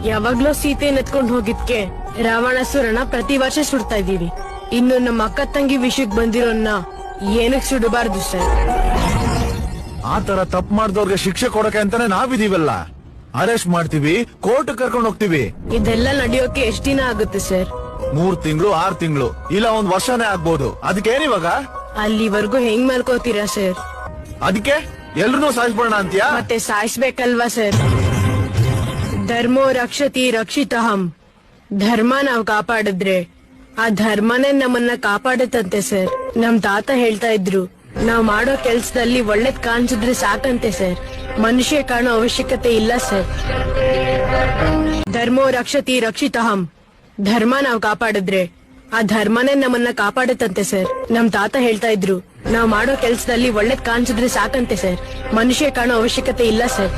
ಯಾವಾಗ್ಲೂ ಸೀತೆ ನೆತ್ಕೊಂಡ್ ಹೋಗಿದ್ಕೆ ರಾವಣಾಸುರನ ಪ್ರತಿ ವರ್ಷ ಸುಡ್ತಾ ಇದೀವಿ. ಇನ್ನು ನಮ್ಮ ಅಕ್ಕ ತಂಗಿ ವಿಷಯಕ್ ಬಂದಿರೋನ್ನ ಏನಕ್ ಸುಡಬಾರ್ದು ಸರ್? ಆ ತರ ತಪ್ಪು ಮಾಡಿದವ್ರಿಗೆ ಶಿಕ್ಷೆ ಕೊಡಕ್ಕೆ ಅಂತಾನೆ ನಾವಿದೀವಲ್ಲ. ಅರೆಸ್ಟ್ ಮಾಡ್ತೀವಿ, ಕೋರ್ಟ್ ಕರ್ಕೊಂಡು ಹೋಗ್ತೀವಿ. ಇದೆಲ್ಲ ನಡೆಯೋಕೆ ಎಷ್ಟ್ ದಿನ ಆಗುತ್ತೆ ಸರ್? 3 ತಿಂಗಳು 6 ತಿಂಗಳು ಇಲ್ಲ 1 ವರ್ಷನೇ ಆಗ್ಬೋದು. ಅದಕ್ಕೇನಿವಾಗ? ಅಲ್ಲಿವರೆಗೂ ಹೆಂಗ್ ಮಾಡ್ಕೋತೀರಾ ಸರ್? ಅದಕ್ಕೆ ಎಲ್ರು ಸಾಯಿಸ್ಬೋಣ ಅಂತೀಯಾ? ಮತ್ತೆ ಸಾಯಿಸ್ಬೇಕಲ್ವಾ ಸರ್? ಧರ್ಮೋ ರಕ್ಷತಿ ರಕ್ಷಿತಹಂ. ಧರ್ಮ ನಾವ್ ಕಾಪಾಡಿದ್ರೆ ಆ ಧರ್ಮನೇ ನಮ್ಮನ್ನ ಕಾಪಾಡುತ್ತಂತೆ ಸರ್. ನಮ್ ತಾತ ಹೇಳ್ತಾ ಇದ್ರು, ನಾವ್ ಮಾಡೋ ಕೆಲ್ಸದಲ್ಲಿ ಒಳ್ಳೇದ್ ಕಾಣಿಸಿದ್ರೆ ಸಾಕಂತೆ ಸರ್. ಮನುಷ್ಯ ಕಾಣೋ ಅವಶ್ಯಕತೆ ಇಲ್ಲ ಸರ್. ಧರ್ಮೋ ರಕ್ಷತಿ ರಕ್ಷಿತಹಂ. ಧರ್ಮ ನಾವ್ ಕಾಪಾಡಿದ್ರೆ ಆ ಧರ್ಮನೇ ನಮ್ಮನ್ನ ಕಾಪಾಡುತ್ತಂತೆ ಸರ್. ನಮ್ ತಾತ ಹೇಳ್ತಾ ಇದ್ರು, ನಾವ್ ಮಾಡೋ ಕೆಲ್ಸದಲ್ಲಿ ಒಳ್ಳೇದ್ ಕಾಣಿಸಿದ್ರೆ ಸಾಕಂತೆ ಸರ್. ಮನುಷ್ಯ ಕಾಣೋ ಅವಶ್ಯಕತೆ ಇಲ್ಲ ಸರ್.